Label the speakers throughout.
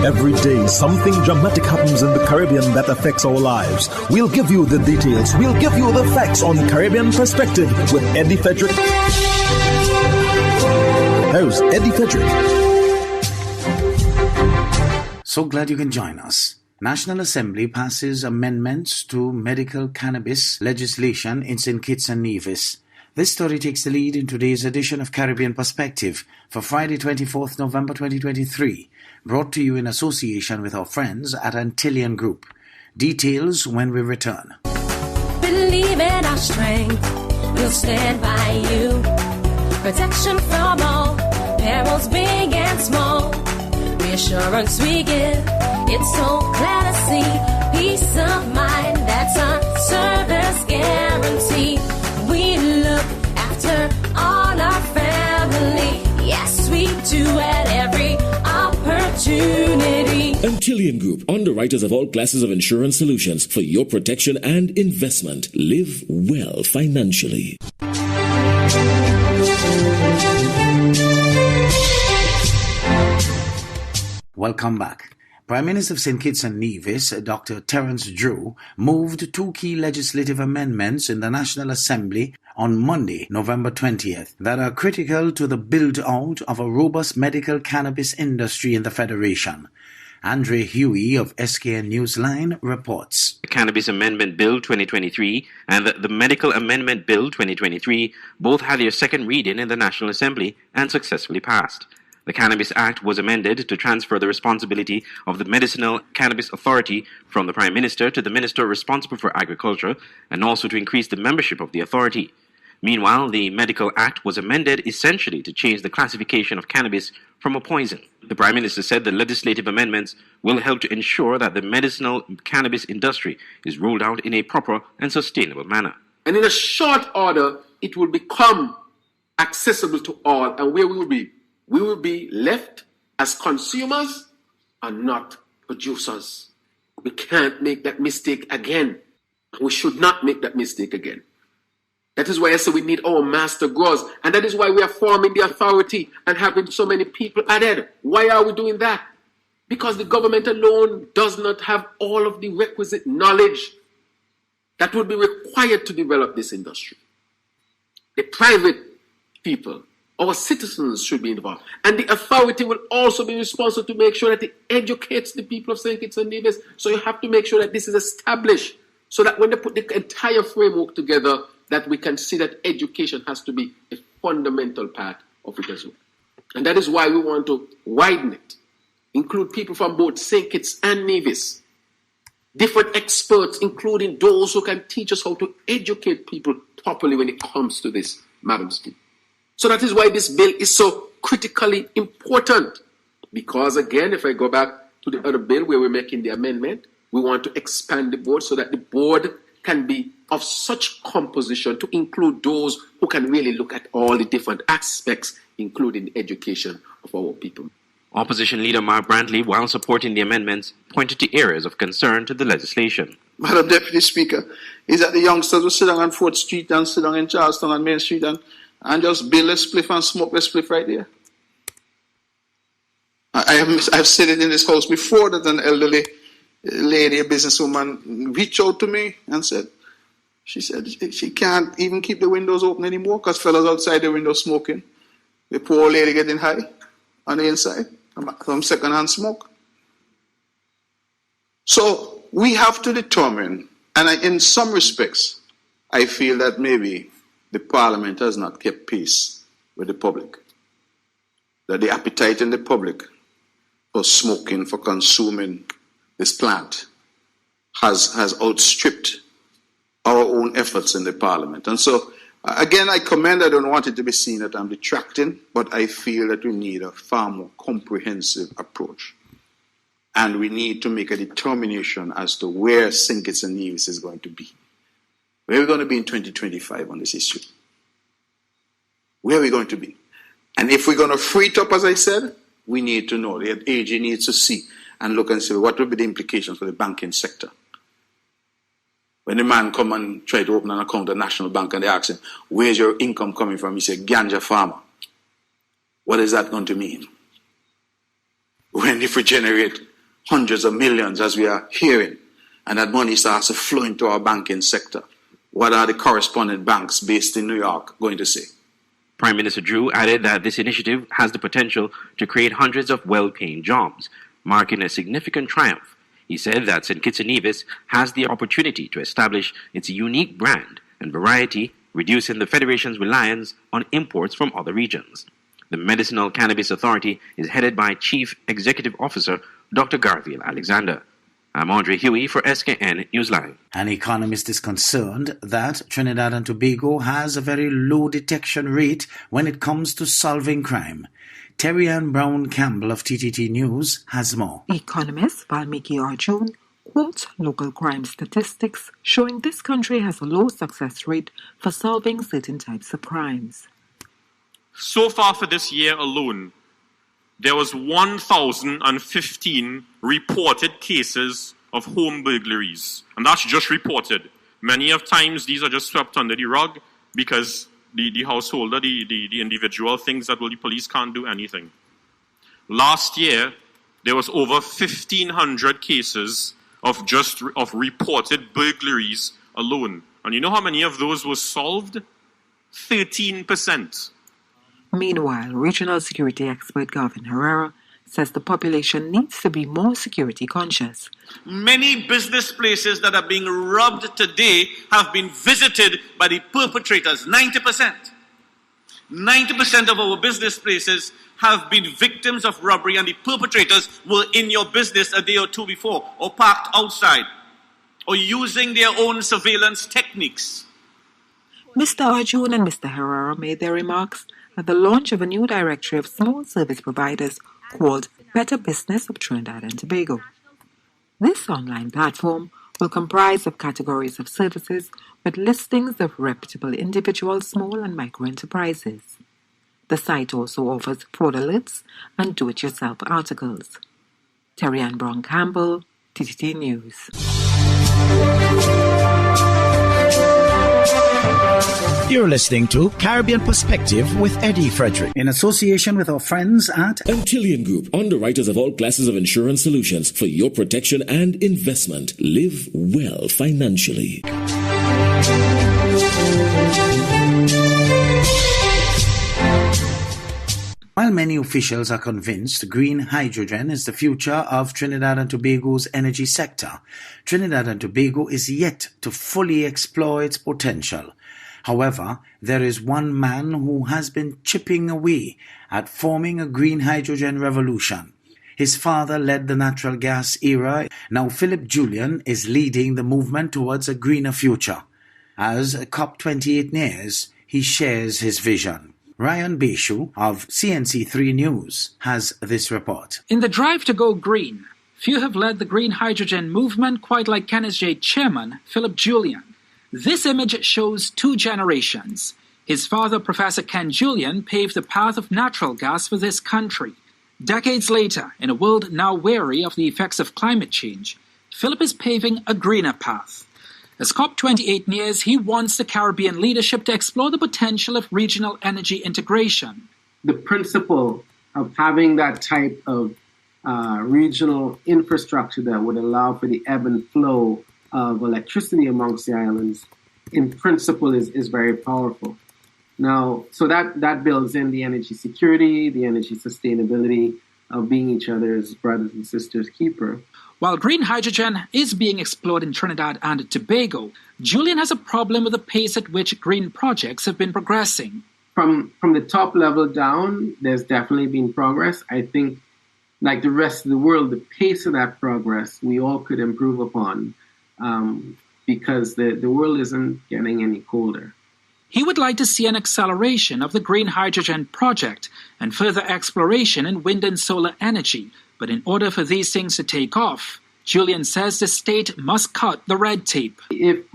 Speaker 1: Every day, something dramatic happens in the Caribbean that affects our lives. We'll give you the details. We'll give you the facts on Caribbean Perspective with Eddie Frederick. Here's Eddie Frederick.
Speaker 2: So glad you can join us. National Assembly passes amendments to medical cannabis legislation in St. Kitts and Nevis. This story takes the lead in today's edition of Caribbean Perspective for Friday 24th November 2023, brought to you in association with our friends at Antillean Group. Details when we return.
Speaker 3: Believe in our strength, we'll stand by you. Protection from all, perils big and small. Reassurance we give, it's so clear to see. Peace of mind, that's our service guarantee. We look after all our family. Yes, we do at every opportunity.
Speaker 4: Antillean Group, underwriters of all classes of insurance solutions for your protection and investment. Live well financially.
Speaker 2: Welcome back. Prime Minister of St. Kitts and Nevis, Dr. Terence Drew, moved two key legislative amendments in the National Assembly on Monday, November 20th, that are critical to the build-out of a robust medical cannabis industry in the Federation. Andre Huey of SKN Newsline reports.
Speaker 5: The Cannabis Amendment Bill 2023 and the Medical Amendment Bill 2023 both had their second reading in the National Assembly and successfully passed. The Cannabis Act was amended to transfer the responsibility of the Medicinal Cannabis Authority from the Prime Minister to the Minister responsible for Agriculture, and also to increase the membership of the authority. Meanwhile, the Medical Act was amended essentially to change the classification of cannabis from a poison. The Prime Minister said the legislative amendments will help to ensure that the medicinal cannabis industry is rolled out in a proper and sustainable manner.
Speaker 6: And in a short order, it will become accessible to all, and where we will be? We will be left as consumers and not producers. We can't make that mistake again. We should not make that mistake again. That is why I say we need our master growers. And that is why we are forming the authority and having so many people added. Why are we doing that? Because the government alone does not have all of the requisite knowledge that would be required to develop this industry. The private people, our citizens, should be involved. And the authority will also be responsible to make sure that it educates the people of St. Kitts and Nevis. So you have to make sure that this is established so that when they put the entire framework together, that we can see that education has to be a fundamental part of it as well. And that is why we want to widen it, include people from both St. Kitts and Nevis, different experts, including those who can teach us how to educate people properly when it comes to this, Madam Speaker. So that is why this bill is so critically important. Because again, if I go back to the other bill where we're making the amendment, we want to expand the board so that the board can be of such composition to include those who can really look at all the different aspects, including the education of our people.
Speaker 5: Opposition leader Mark Brantley, while supporting the amendments, pointed to areas of concern to the legislation.
Speaker 7: Madam Deputy Speaker, is that the youngsters will sit down on 4th Street and sit down in Charleston and Main Street and just build a spliff and smoke a spliff right there. I've said it in this house before that an elderly lady, a businesswoman, reached out to me and said, she can't even keep the windows open anymore because fellas outside the window smoking. The poor lady getting high on the inside from secondhand smoke. So we have to determine, and in some respects, I feel that maybe the Parliament has not kept pace with the public. That the appetite in the public for smoking, for consuming this plant has outstripped our own efforts in the Parliament. And so, again, I don't want it to be seen that I'm detracting, but I feel that we need a far more comprehensive approach. And we need to make a determination as to where St. Kitts and Nevis is going to be. Where are we going to be in 2025 on this issue? Where are we going to be? And if we're going to free it up, as I said, we need to know. The AG needs to see and look and see what will be the implications for the banking sector. When the man come and try to open an account at National Bank and they ask him, where's your income coming from? He said, ganja farmer. What is that going to mean? When if we generate hundreds of millions, as we are hearing, and that money starts to flow into our banking sector, what are the correspondent banks based in New York going to say?
Speaker 5: Prime Minister Drew added that this initiative has the potential to create hundreds of well-paying jobs, marking a significant triumph. He said that St. Kitts and Nevis has the opportunity to establish its unique brand and variety, reducing the Federation's reliance on imports from other regions. The Medicinal Cannabis Authority is headed by Chief Executive Officer Dr. Garfield Alexander. I'm Andre Huey for SKN Newsline.
Speaker 2: An economist is concerned that Trinidad and Tobago has a very low detection rate when it comes to solving crime. Terry Ann Brown Campbell of TTT News has more.
Speaker 8: Economist Valmiki Arjun quotes local crime statistics showing this country has a low success rate for solving certain types of crimes.
Speaker 9: So far for this year alone, there was 1,015 reported cases of home burglaries. And that's just reported. Many of times these are just swept under the rug because the householder, the individual thinks that, well, the police can't do anything. Last year, there was over 1,500 cases of reported burglaries alone. And you know how many of those were solved? 13%.
Speaker 8: Meanwhile, regional security expert Gavin Herrera says the population needs to be more security conscious.
Speaker 10: Many business places that are being robbed today have been visited by the perpetrators. 90%. 90% of our business places have been victims of robbery, and the perpetrators were in your business a day or two before, or parked outside, or using their own surveillance techniques.
Speaker 8: Mr. Arjun and Mr. Herrera made their remarks at the launch of a new directory of small service providers called Better Business of Trinidad and Tobago. This online platform will comprise of categories of services with listings of reputable individual small and micro enterprises. The site also offers fraud alerts and do-it-yourself articles. Terry Ann Brown Campbell, TTT News.
Speaker 1: You're listening to Caribbean Perspective with Eddie Frederick,
Speaker 2: in association with our friends at
Speaker 4: Antillian Group, underwriters of all classes of insurance solutions for your protection and investment. Live well financially.
Speaker 2: While many officials are convinced green hydrogen is the future of Trinidad and Tobago's energy sector, Trinidad and Tobago is yet to fully explore its potential. However, there is one man who has been chipping away at forming a green hydrogen revolution. His father led the natural gas era. Now Philip Julian is leading the movement towards a greener future. As COP28 nears, he shares his vision. Ryan Beshu of CNC3 News has this report.
Speaker 11: In the drive to go green, few have led the green hydrogen movement quite like Kenneth J. Chairman Philip Julian. This image shows two generations. His father, Professor Ken Julian, paved the path of natural gas for this country. Decades later, in a world now wary of the effects of climate change, Philip is paving a greener path. As COP28 nears, he wants the Caribbean leadership to explore the potential of regional energy integration.
Speaker 12: The principle of having that type of regional infrastructure that would allow for the ebb and flow of electricity amongst the islands, in principle, is very powerful. Now, so that builds in the energy security, the energy sustainability of being each other's brothers and sisters' keeper.
Speaker 11: While green hydrogen is being explored in Trinidad and Tobago, Julian has a problem with the pace at which green projects have been progressing.
Speaker 12: From the top level down, there's definitely been progress. I think, like the rest of the world, the pace of that progress we all could improve upon. Because the world isn't getting any colder.
Speaker 11: He would like to see an acceleration of the green hydrogen project and further exploration in wind and solar energy. But in order for these things to take off, Julian says the state must cut the red tape.
Speaker 12: If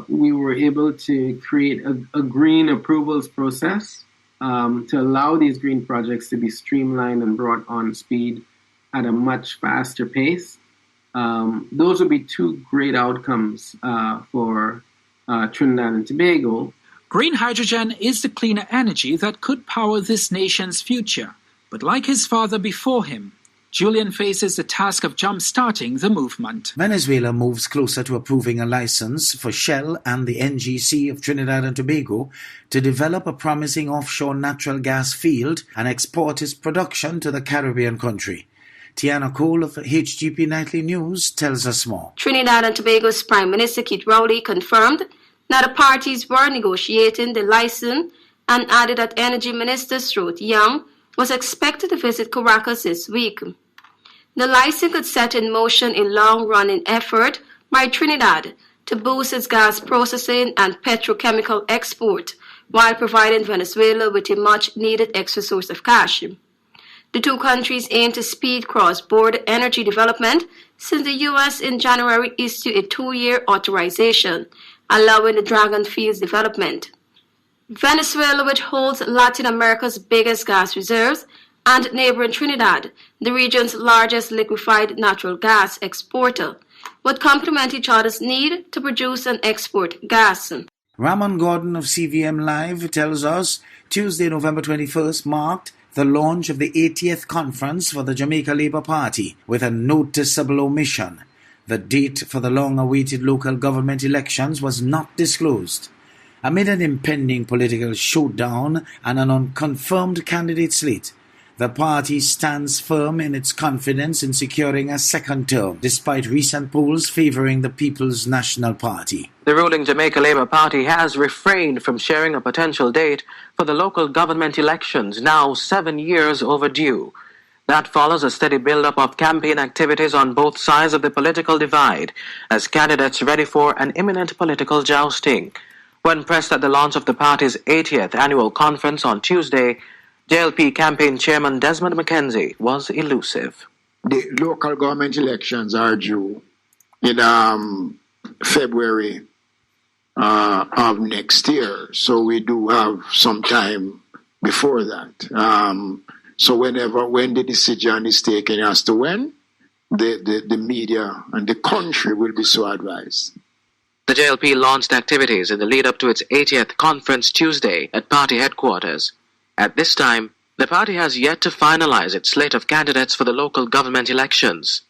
Speaker 12: we were able to create a green approvals process to allow these green projects to be streamlined and brought on speed at a much faster pace, those would be two great outcomes for Trinidad and Tobago.
Speaker 11: Green hydrogen is the cleaner energy that could power this nation's future. But like his father before him, Julian faces the task of jump-starting the movement.
Speaker 2: Venezuela moves closer to approving a license for Shell and the NGC of Trinidad and Tobago to develop a promising offshore natural gas field and export its production to the Caribbean country. Tiana Cole of HGP Nightly News tells us more.
Speaker 13: Trinidad and Tobago's Prime Minister Keith Rowley confirmed that the parties were negotiating the license and added that Energy Minister Stuart Young was expected to visit Caracas this week. The license could set in motion a long-running effort by Trinidad to boost its gas processing and petrochemical export while providing Venezuela with a much-needed extra source of cash. The two countries aim to speed cross-border energy development since the U.S. in January issued a 2-year authorization allowing the Dragon Field's development. Venezuela, which holds Latin America's biggest gas reserves, and neighboring Trinidad, the region's largest liquefied natural gas exporter, would complement each other's need to produce and export gas.
Speaker 2: Ramon Gordon of CVM Live tells us Tuesday, November 21st marked the launch of the 80th conference for the Jamaica Labour Party with a noticeable omission. The date for the long-awaited local government elections was not disclosed. Amid an impending political showdown and an unconfirmed candidate slate, the party stands firm in its confidence in securing a second term, despite recent polls favoring the People's National Party.
Speaker 14: The ruling Jamaica Labour Party has refrained from sharing a potential date for the local government elections, now 7 years overdue. That follows a steady build-up of campaign activities on both sides of the political divide, as candidates ready for an imminent political jousting. When pressed at the launch of the party's 80th annual conference on Tuesday, JLP campaign chairman Desmond McKenzie was elusive.
Speaker 15: The local government elections are due in February of next year, so we do have some time before that. So when the decision is taken as to when, the media and the country will be so advised.
Speaker 14: The JLP launched activities in the lead-up to its 80th conference Tuesday at party headquarters. At this time, the party has yet to finalize its slate of candidates for the local government elections.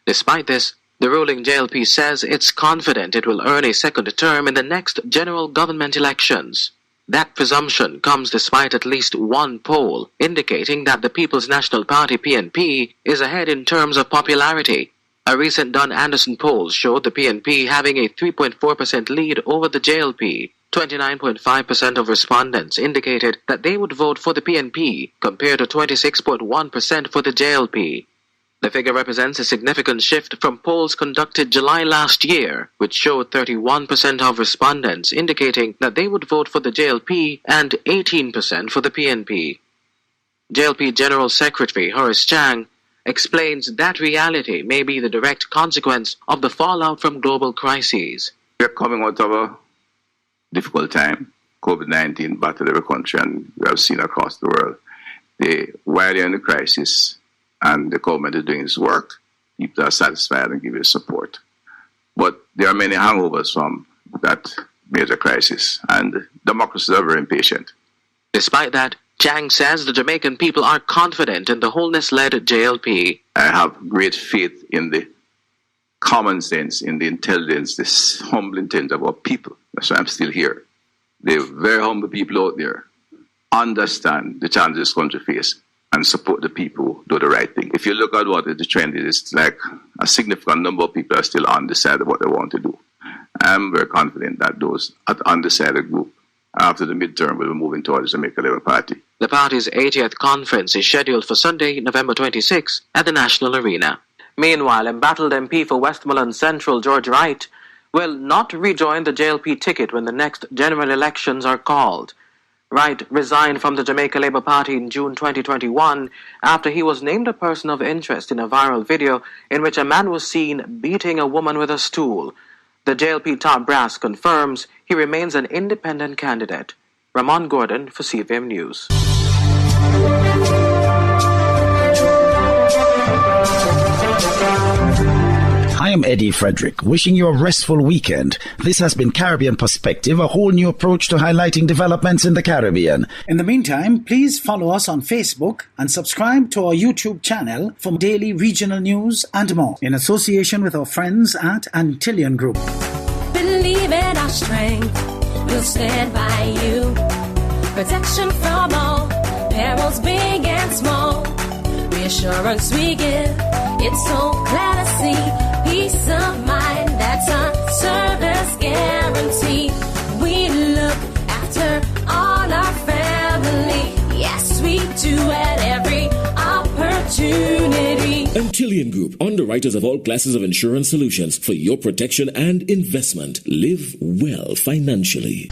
Speaker 14: Despite this, the ruling JLP says it's confident it will earn a second term in the next general government elections. That presumption comes despite at least one poll indicating that the People's National Party PNP is ahead in terms of popularity. A recent Don Anderson poll showed the PNP having a 3.4% lead over the JLP. 29.5% of respondents indicated that they would vote for the PNP compared to 26.1% for the JLP. The figure represents a significant shift from polls conducted July last year, which showed 31% of respondents indicating that they would vote for the JLP and 18% for the PNP. JLP General Secretary Horace Chang explains that reality may be the direct consequence of the fallout from global crises.
Speaker 16: We are coming out of a difficult time. COVID-19 battered every country, and we have seen across the world. While they're in the crisis and the government is doing its work, people are satisfied and give it support. But there are many hangovers from that major crisis, and democracies are very impatient.
Speaker 14: Despite that, Chang says the Jamaican people are confident in the wholeness-led JLP.
Speaker 16: I have great faith in the common sense, in the intelligence, this humble intent of our people. That's why I'm still here. They're very humble people out there. Understand the challenges this country faces and support the people who do the right thing. If you look at what the trend is, it's like a significant number of people are still undecided what they want to do. I'm very confident that those at the undecided group after the midterm will be moving towards the Jamaica Labour Party.
Speaker 14: The party's 80th conference is scheduled for Sunday, November 26 at the National Arena. Meanwhile, embattled MP for Westmoreland Central George Wright will not rejoin the JLP ticket when the next general elections are called. Wright resigned from the Jamaica Labour Party in June 2021 after he was named a person of interest in a viral video in which a man was seen beating a woman with a stool. The JLP top brass confirms he remains an independent candidate. Ramon Gordon for CVM News.
Speaker 1: I am Eddie Frederick, wishing you a restful weekend. This has been Caribbean Perspective, a whole new approach to highlighting developments in the Caribbean.
Speaker 2: In the meantime, please follow us on Facebook and subscribe to our YouTube channel for daily regional news and more, in association with our friends at Antillian Group.
Speaker 3: Believe in our strength, we'll stand by you. Protection from all perils, big and small. Reassurance we give, it's so glad to see. Peace of mind, that's our service guarantee. We look after all our family. Yes, we do at every opportunity.
Speaker 4: Antillian Group, underwriters of all classes of insurance solutions for your protection and investment. Live well financially.